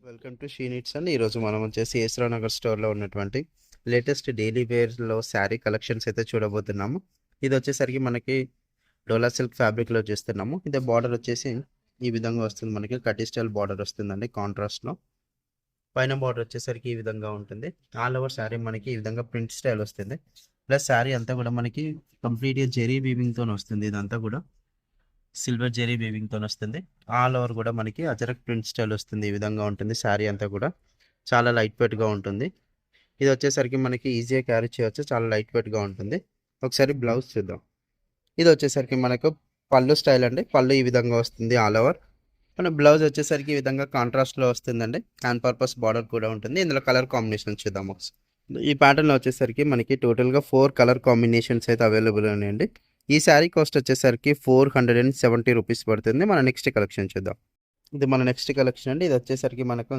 Welcome to she needs అండి. ఈరోజు మనం వచ్చేసి ఏస్రా నగర్ స్టోర్లో ఉన్నటువంటి లేటెస్ట్ డైలీ వేర్లో శారీ కలెక్షన్స్ అయితే చూడబోతున్నాము. ఇది వచ్చేసరికి మనకి డోలా సిల్క్ ఫ్యాబ్రిక్లో చేస్తున్నాము. ఇదే బార్డర్ వచ్చేసి ఈ విధంగా వస్తుంది. మనకి కటీ స్టైల్ బార్డర్ వస్తుందండి కాంట్రాస్ట్లో. పైన బార్డర్ వచ్చేసరికి ఈ విధంగా ఉంటుంది. ఆల్ ఓవర్ శారీ మనకి ఈ విధంగా ప్రింట్ స్టైల్ వస్తుంది. ప్లస్ శారీ అంతా కూడా మనకి కంప్లీట్గా జెరీ వీవింగ్తో వస్తుంది. ఇదంతా కూడా సిల్వర్ జెరీ వీవింగ్తో వస్తుంది. ఆల్ ఓవర్ కూడా మనకి అజరక్ ప్రింట్ స్టైల్ వస్తుంది. ఈ విధంగా ఉంటుంది శారీ అంతా కూడా. చాలా లైట్ వెయిట్గా ఉంటుంది. ఇది వచ్చేసరికి మనకి ఈజీగా క్యారీ చేయవచ్చు. చాలా లైట్ వెయిట్గా ఉంటుంది. ఒకసారి బ్లౌజ్ చూద్దాం. ఇది వచ్చేసరికి మనకు పళ్ళు స్టైల్ అండి. పళ్ళు ఈ విధంగా వస్తుంది ఆల్ ఓవర్. మన బ్లౌజ్ వచ్చేసరికి ఈ విధంగా కాంట్రాస్ట్లో వస్తుందండి. హ్యాండ్ పర్పస్ బార్డర్ కూడా ఉంటుంది. ఇందులో కలర్ కాంబినేషన్ చూద్దాం ఒకసారి. ఈ ప్యాటర్న్లో వచ్చేసరికి మనకి టోటల్గా 4 కలర్ కాంబినేషన్స్ అయితే అవైలబుల్ ఉన్నాయండి. ఈ శారీ కాస్ట్ వచ్చేసరికి 470 రూపీస్ పడుతుంది. మన నెక్స్ట్ కలెక్షన్ చూద్దాం. ఇది మన నెక్స్ట్ కలెక్షన్ అండి. ఇది వచ్చేసరికి మనకు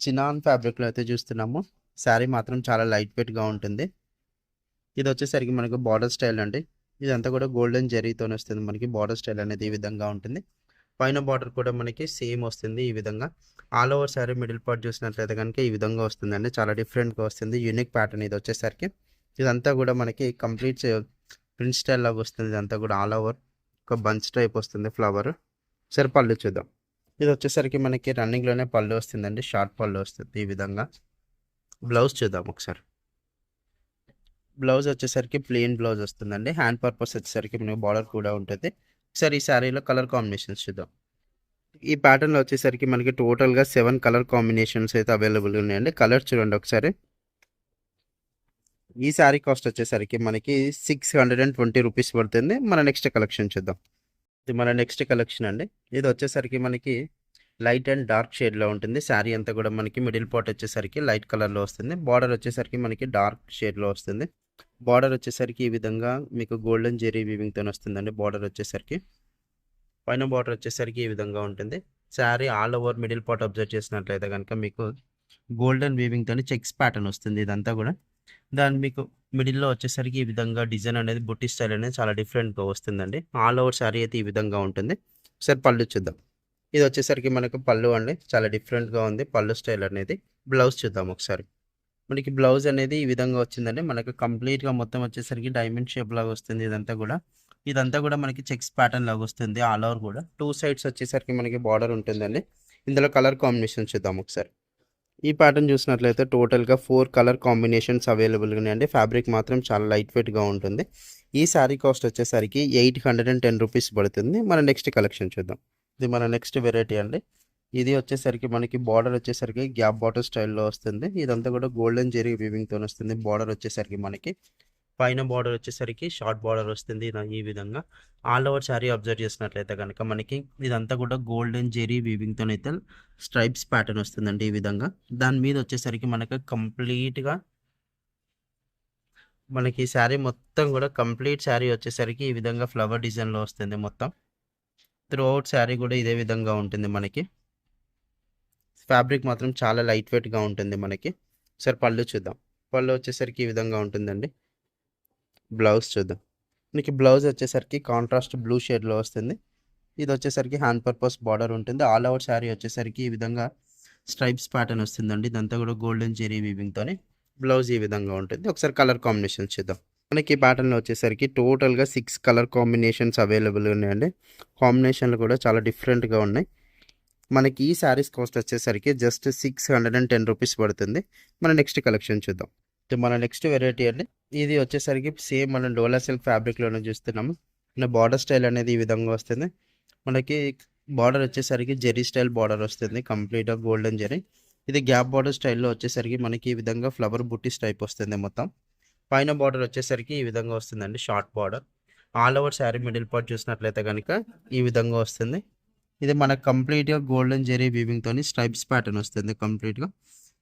చినాన్ ఫ్యాబ్రిక్లో అయితే చూస్తున్నాము. శారీ మాత్రం చాలా లైట్ వెయిట్గా ఉంటుంది. ఇది వచ్చేసరికి మనకు బార్డర్ స్టైల్ అండి. ఇదంతా కూడా గోల్డెన్ జరీతో వస్తుంది. మనకి బార్డర్ స్టైల్ అనేది ఈ విధంగా ఉంటుంది. పైన బార్డర్ కూడా మనకి సేమ్ వస్తుంది ఈ విధంగా. All over sari middle part చూసినట్లయితే కనుక ఈ విధంగా వస్తుందండి. చాలా డిఫరెంట్గా వస్తుంది. యూనిక్ ప్యాటర్న్ ఇది వచ్చేసరికి. ఇదంతా కూడా మనకి కంప్లీట్ ప్రింట్ స్టైల్ లాగా వస్తుంది. ఇదంతా కూడా ఆల్ ఓవర్ ఒక బంచ్ టైప్ వస్తుంది ఫ్లవర్. సరే పళ్ళు చూద్దాం. ఇది వచ్చేసరికి మనకి రన్నింగ్లోనే పళ్ళు వస్తుందండి. షార్ట్ పళ్ళు వస్తుంది ఈ విధంగా. బ్లౌజ్ చూద్దాం ఒకసారి. బ్లౌజ్ వచ్చేసరికి ప్లెయిన్ బ్లౌజ్ వస్తుందండి. హ్యాండ్ పర్పస్ వచ్చేసరికి మనకి బార్డర్ కూడా ఉంటుంది. ఒకసారి ఈ శారీలో కలర్ కాంబినేషన్స్ చూద్దాం. ఈ ప్యాటర్న్లో వచ్చేసరికి మనకి టోటల్గా 7 కలర్ కాంబినేషన్స్ అయితే అవైలబుల్ ఉన్నాయండి. కలర్ చూడండి ఒకసారి. ఈ శారీ కాస్ట్ వచ్చేసరికి మనకి 620 రూపీస్ పడుతుంది. మన నెక్స్ట్ కలెక్షన్ చూద్దాం. ఇది మన నెక్స్ట్ కలెక్షన్ అండి. ఇది వచ్చేసరికి మనకి లైట్ అండ్ డార్క్ షేడ్లో ఉంటుంది. శారీ అంతా కూడా మనకి మిడిల్ పార్ట్ వచ్చేసరికి లైట్ కలర్లో వస్తుంది. బార్డర్ వచ్చేసరికి మనకి డార్క్ షేడ్లో వస్తుంది. బార్డర్ వచ్చేసరికి ఈ విధంగా మీకు గోల్డెన్ జెరీ వీవింగ్తో వస్తుందండి. బార్డర్ వచ్చేసరికి పైన బార్డర్ వచ్చేసరికి ఈ విధంగా ఉంటుంది. Sari all over middle part observe చేసినట్లయితే కనుక మీకు గోల్డెన్ వీవింగ్తో చెక్స్ ప్యాటర్న్ వస్తుంది. ఇదంతా కూడా దాని మీకు మిడిల్లో వచ్చేసరికి ఈ విధంగా డిజైన్ అనేది బుట్టి స్టైల్ అనేది చాలా డిఫరెంట్గా వస్తుందండి. ఆల్ ఓవర్ శారీ అయితే ఈ విధంగా ఉంటుంది. సరే పళ్ళు చూద్దాం. ఇది వచ్చేసరికి మనకు పళ్ళు అండి. చాలా డిఫరెంట్గా ఉంది పళ్ళు స్టైల్ అనేది. బ్లౌజ్ చూద్దాం ఒకసారి. మనకి బ్లౌజ్ అనేది ఈ విధంగా వచ్చిందండి. మనకు కంప్లీట్గా మొత్తం వచ్చేసరికి డైమండ్ షేప్ లాగా వస్తుంది. ఇదంతా కూడా మనకి చెక్స్ ప్యాటర్న్ లాగా వస్తుంది. ఆల్ ఓవర్ కూడా 2 సైడ్స్ వచ్చేసరికి మనకి బార్డర్ ఉంటుందండి. ఇందులో కలర్ కాంబినేషన్ చూద్దాం ఒకసారి. ఈ ప్యాటర్న్ చూసినట్లయితే టోటల్గా 4 కలర్ కాంబినేషన్స్ అవైలబుల్గా ఉన్నాయండి. ఫ్యాబ్రిక్ మాత్రం చాలా లైట్ వెయిట్గా ఉంటుంది. ఈ శారీ కాస్ట్ వచ్చేసరికి 810 రూపీస్ పడుతుంది. మన నెక్స్ట్ కలెక్షన్ చూద్దాం. ఇది మన నెక్స్ట్ వెరైటీ అండి. ఇది వచ్చేసరికి మనకి బార్డర్ వచ్చేసరికి గ్యాప్ బార్డర్ స్టైల్లో వస్తుంది. ఇదంతా కూడా గోల్డెన్ జెరీ వీవింగ్తో వస్తుంది. బార్డర్ వచ్చేసరికి మనకి పైన బార్డర్ వచ్చేసరికి షార్ట్ బార్డర్ వస్తుంది ఈ విధంగా. ఆల్ ఓవర్ శారీ అబ్జర్వ్ చేసినట్లయితే కనుక మనకి ఇదంతా కూడా గోల్డెన్ జెరీ వీవింగ్తో అయితే స్ట్రైప్స్ ప్యాటర్న్ వస్తుందండి ఈ విధంగా. దాని మీద వచ్చేసరికి మనకి కంప్లీట్గా మనకి శారీ మొత్తం కూడా కంప్లీట్ శారీ వచ్చేసరికి ఈ విధంగా ఫ్లవర్ డిజైన్లో వస్తుంది మొత్తం. త్రూ అవుట్ శారీ కూడా ఇదే విధంగా ఉంటుంది మనకి. ఫ్యాబ్రిక్ మాత్రం చాలా లైట్ వెయిట్గా ఉంటుంది మనకి. సరే పళ్ళు చూద్దాం. పళ్ళు వచ్చేసరికి ఈ విధంగా ఉంటుందండి. బ్లౌజ్ చూద్దాం. మనకి బ్లౌజ్ వచ్చేసరికి కాంట్రాస్ట్ బ్లూ షేడ్లో వస్తుంది. ఇది వచ్చేసరికి హ్యాండ్ పర్పస్ బార్డర్ ఉంటుంది. ఆల్ ఓవర్ శారీ వచ్చేసరికి ఈ విధంగా స్ట్రైప్స్ ప్యాటర్న్ వస్తుందండి. ఇదంతా కూడా గోల్డెన్ జెరీ వీవింగ్తోనే బ్లౌజ్ ఈ విధంగా ఉంటుంది. ఒకసారి కలర్ కాంబినేషన్ చూద్దాం. మనకి ఈ ప్యాటర్న్లో వచ్చేసరికి టోటల్గా 6 కలర్ కాంబినేషన్స్ అవైలబుల్ ఉన్నాయండి. కాంబినేషన్లు కూడా చాలా డిఫరెంట్గా ఉన్నాయి. మనకి ఈ శారీస్ కాస్ట్ వచ్చేసరికి జస్ట్ 610 రూపీస్ పడుతుంది. మన నెక్స్ట్ కలెక్షన్ చూద్దాం. మన నెక్స్ట్ వెరైటీ అండి. ఇది వచ్చేసరికి సేమ్ మనం డోలా సిల్క్ ఫ్యాబ్రిక్లోనే చూస్తున్నాము. మన బార్డర్ స్టైల్ అనేది ఈ విధంగా వస్తుంది. మనకి బార్డర్ వచ్చేసరికి జెరీ స్టైల్ బార్డర్ వస్తుంది. కంప్లీట్గా గోల్డెన్ జెరీ. ఇది గ్యాప్ బార్డర్ స్టైల్లో వచ్చేసరికి మనకి ఈ విధంగా ఫ్లవర్ బుట్టీస్ టైప్ వస్తుంది మొత్తం. పైన బార్డర్ వచ్చేసరికి ఈ విధంగా వస్తుందండి. Short border. All over sari middle part చూసినట్లయితే కనుక ఈ విధంగా వస్తుంది. ఇది మనకు కంప్లీట్గా గోల్డెన్ జెరీ వీవింగ్తో స్ట్రైప్స్ ప్యాటర్న్ వస్తుంది కంప్లీట్గా.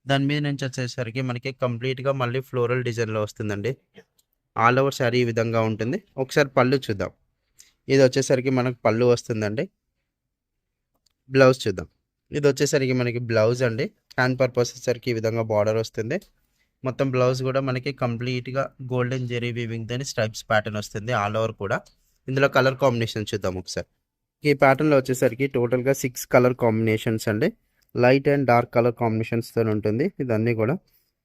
దాని మీద నుంచి వచ్చేసరికి మనకి కంప్లీట్గా మళ్ళీ ఫ్లోరల్ డిజైన్లో వస్తుందండి. ఆల్ ఓవర్ శారీ ఈ విధంగా ఉంటుంది. ఒకసారి పళ్ళు చూద్దాం. ఇది వచ్చేసరికి మనకు పళ్ళు వస్తుందండి. బ్లౌజ్ చూద్దాం. ఇది వచ్చేసరికి మనకి బ్లౌజ్ అండి. హ్యాండ్ పర్పస్ వచ్చేసరికి ఈ విధంగా బార్డర్ వస్తుంది. మొత్తం బ్లౌజ్ కూడా మనకి కంప్లీట్గా గోల్డెన్ జెరీ వీవింగ్తో స్ట్రైప్స్ ప్యాటర్న్ వస్తుంది ఆల్ ఓవర్ కూడా. ఇందులో కలర్ కాంబినేషన్ చూద్దాం ఒకసారి. ఈ ప్యాటర్న్లో వచ్చేసరికి టోటల్గా 6 కలర్ కాంబినేషన్స్ అండి. లైట్ అండ్ డార్క్ కలర్ కాంబినేషన్స్తో ఉంటుంది. ఇదన్నీ కూడా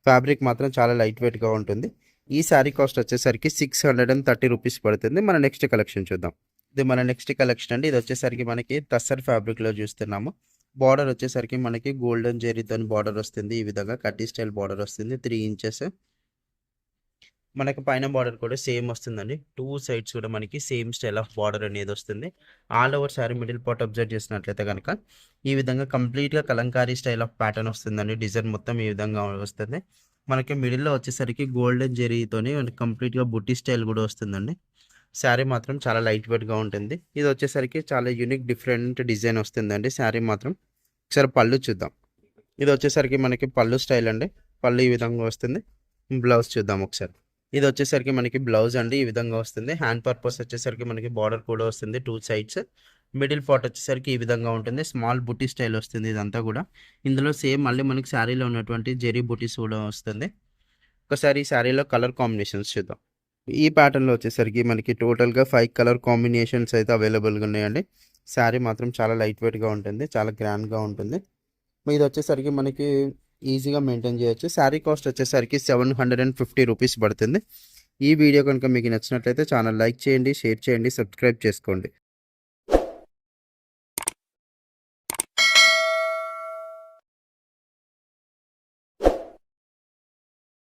ఫ్యాబ్రిక్ మాత్రం చాలా లైట్ వెయిట్గా ఉంటుంది. ఈ శారీ కాస్ట్ వచ్చేసరికి 630 రూపీస్ పడుతుంది. మన నెక్స్ట్ కలెక్షన్ చూద్దాం. ఇది మన నెక్స్ట్ కలెక్షన్ అండి. ఇది వచ్చేసరికి మనకి టస్సర్ ఫ్యాబ్రిక్లో చూస్తున్నాము. బార్డర్ వచ్చేసరికి మనకి గోల్డెన్ జెరీతో బార్డర్ వస్తుంది. ఈ విధంగా కడ్డీ స్టైల్ బార్డర్ వస్తుంది 3 ఇంచెస్. మనకి పైన బార్డర్ కూడా సేమ్ వస్తుందండి. 2 సైడ్స్ కూడా మనకి సేమ్ స్టైల్ ఆఫ్ బార్డర్ అనేది వస్తుంది. All over sari middle part observe చేసినట్లయితే కనుక ఈ విధంగా కంప్లీట్గా కలంకారీ స్టైల్ ఆఫ్ ప్యాటర్న్ వస్తుందండి. డిజైన్ మొత్తం ఈ విధంగా వస్తుంది. మనకి మిడిల్లో వచ్చేసరికి గోల్డెన్ జెరీతోని కంప్లీట్గా బుట్టి స్టైల్ కూడా వస్తుందండి. శారీ మాత్రం చాలా లైట్ వెయిట్గా ఉంటుంది. ఇది వచ్చేసరికి చాలా యూనిక్ డిఫరెంట్ డిజైన్ వస్తుందండి. శారీ మాత్రం ఒకసారి పళ్ళు చూద్దాం. ఇది వచ్చేసరికి మనకి పళ్ళు స్టైల్ అండి. పళ్ళు ఈ విధంగా వస్తుంది. బ్లౌజ్ చూద్దాం ఒకసారి. ఇది వచ్చేసరికి మనకి బ్లౌజ్ అండి. ఈ విధంగా వస్తుంది. హ్యాండ్ పర్పస్ వచ్చేసరికి మనకి బార్డర్ కూడా వస్తుంది 2 సైడ్స్. మిడిల్ పార్ట్ వచ్చేసరికి ఈ విధంగా ఉంటుంది. స్మాల్ బుటీ స్టైల్ వస్తుంది ఇదంతా కూడా. ఇందులో సేమ్ మళ్ళీ మనకి శారీలో ఉన్నటువంటి జెరీ బుటీస్ కూడా వస్తుంది. ఒకసారి ఈ శారీలో కలర్ కాంబినేషన్స్ చూద్దాం. ఈ ప్యాటర్న్లో వచ్చేసరికి మనకి టోటల్గా 5 కలర్ కాంబినేషన్స్ అయితే అవైలబుల్గా ఉన్నాయండి. శారీ మాత్రం చాలా లైట్ వెయిట్గా ఉంటుంది. చాలా గ్రాండ్గా ఉంటుంది. ఇది వచ్చేసరికి మనకి ఈజీగా మెయింటైన్ చేయొచ్చు. శారీ కాస్ట్ వచ్చేసరికి 750 రూపీస్ పడుతుంది. ఈ వీడియో కనుక మీకు నచ్చినట్లయితే ఛానల్ లైక్ చేయండి, షేర్ చేయండి, సబ్స్క్రైబ్ చేసుకోండి.